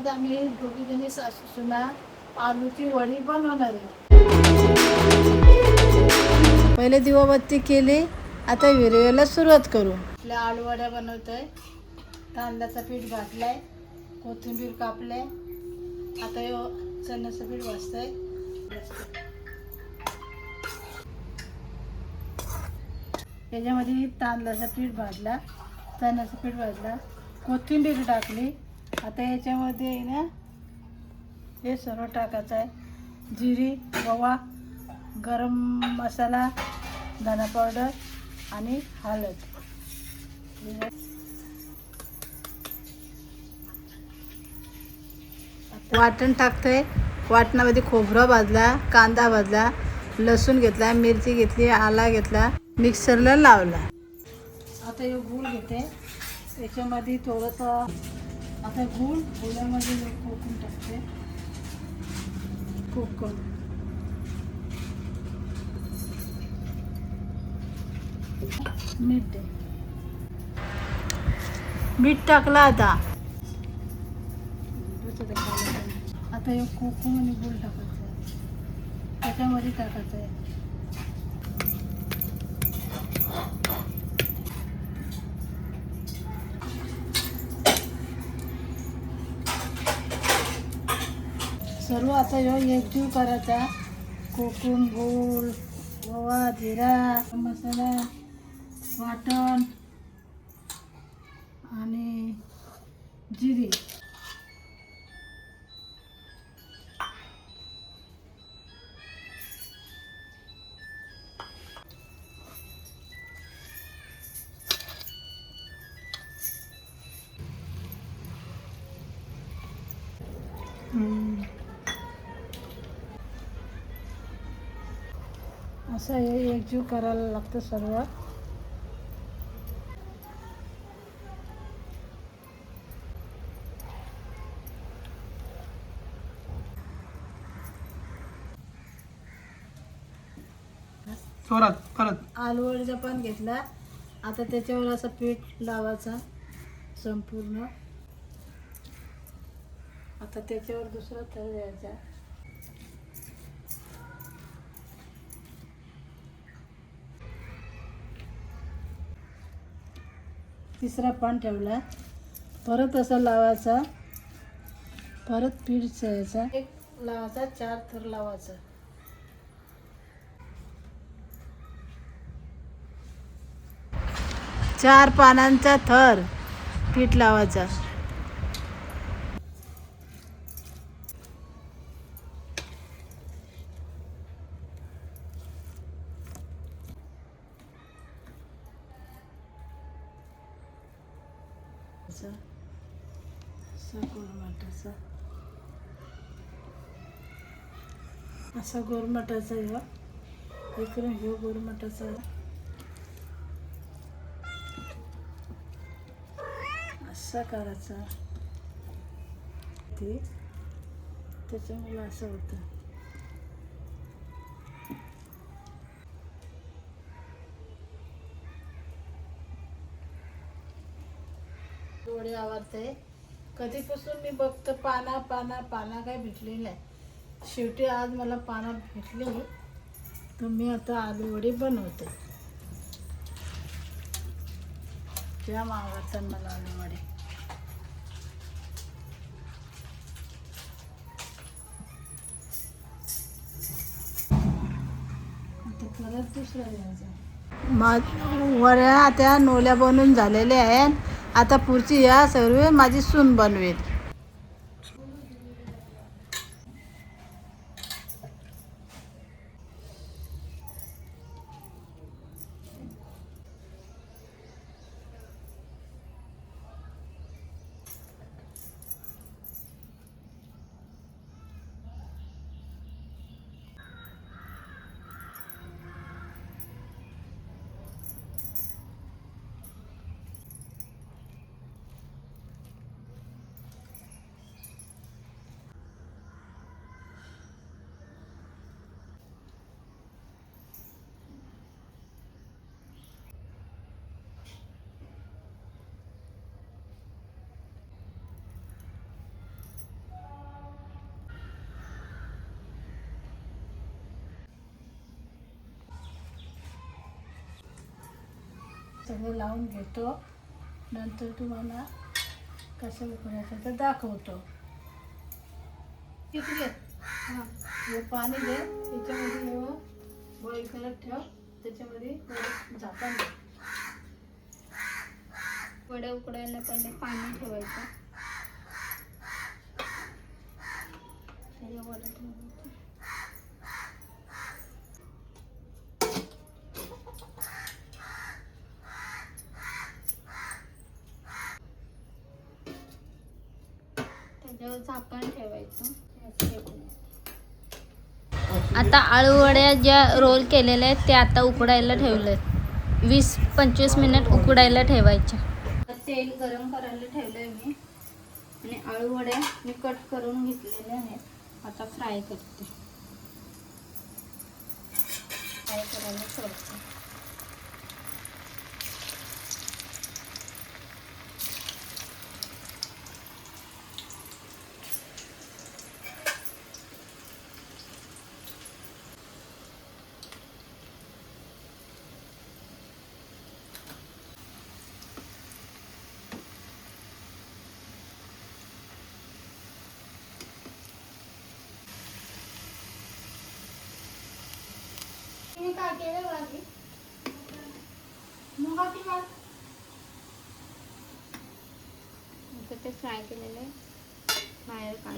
याच्यामध्ये आम्ही दोघी जणी सासू सुना आलूची वडी बनवणार आहे. पहिले दिवाबत्ती केली, आता विरवेला सुरुवात करू. आपल्या आलू वड्या बनवतोय. तांदळाचं पीठ भाजलंय, कोथिंबीर कापलंय, आता चण्याचं पीठ भाजतंय. याच्यामध्ये तांदळाचं पीठ भाजला, चण्याचं पीठ भाजला, कोथिंबीर टाकली. आता याच्यामध्ये ना हे सर्व टाकायचं आहे. जिरी, ओवा, गरम मसाला, धना पावडर आणि हळद. वाटण टाकतोय. वाटणामध्ये खोबरं भाजला, कांदा भाजला, लसूण घेतला, मिरची घेतली, आला घेतला, मिक्सरला लावला. आता हे गूळ घेते. याच्यामध्ये थोडंसं आता गुळामध्ये कोकम टाकते. कोकम, मीठ टाकलं. आता हे कोकम आणि गुळ टाकायचं आहे. त्याच्यामध्ये टाकायचं आहे. सर्व आता एकजीव करायचा. कोकम, गूळ, ओवा, जिरा, मसाला, वाटण आणि जिरी. असं हे एकजीव करायला लागतं सर्व. परत आलू वडीचा पण घेतला. आता त्याच्यावर असं पीठ लावायचा संपूर्ण. आता त्याच्यावर दुसरा थर द्यायचा. तिसरा पान ठेवला. परत असं लावायचा. परत पीठ द्यायचा. एक लावायचा, 4 थर लावायचा. चार पानांचा थर पीठ लावायचा. असा गोरमटाचा इकडून घेऊ. गोरमटाचा असा करायचा. ते त्याच्यामुळे असं होतं. वडे आवडते. कधीपासून मी बघतो पाना काय भेटलेली नाही. शेवटी आज मला पाना भेटले, तर मी आता आलू वडी बनवते. जाम आवडतात मला आलू वडे. आता परत दुसरा द्यायचा. वड्या त्या नोल्या बनवून झालेल्या आहेत. आता पुढची या सर्व माझी सून बनवेल. सगळं लावून घेतो, नंतर तुम्हाला कसं उकडायचं तर दाखवतो. किती घे, हां हे पाणी घे, त्याच्यामध्ये बॉईल करत ठेव, त्याच्यामध्ये झाकण दे. वड्या उकडायला पहिले पाणी ठेवायचं, त्याच्या वड्या ठेवायचं. त्याच्यावर झाकण ठेवायचं. आता आळू वड्या ज्या रोल केलेल्या आहेत त्या आता उकडायला ठेवले आहेत. 20-25 मिनिट उकडायला ठेवायच्या. तेल गरम करायला ठेवलंय मी आणि आळू वड्या मी कट करून घेतलेल्या आहेत. आता फ्राय करते. फ्राय करायला सोडते. काय केलं बाकी ते फ्राय केलेले बाहेर काढ.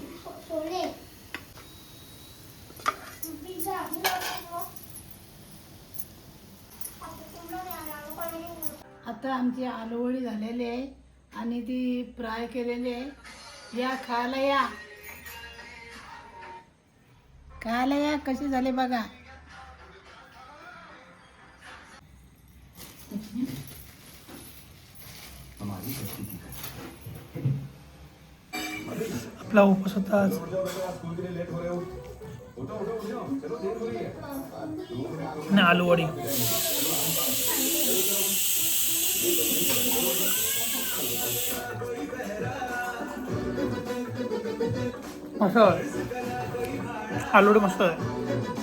आता आमची आलूवडी झालेली आहे आणि ती फ्राय केलेली आहे. या खायला या, खायला या, कशी झाली बघा. आपला उपवास होता आज. आणि आलू वडी. मस्त आहे. आलू वडी मस्त आहे.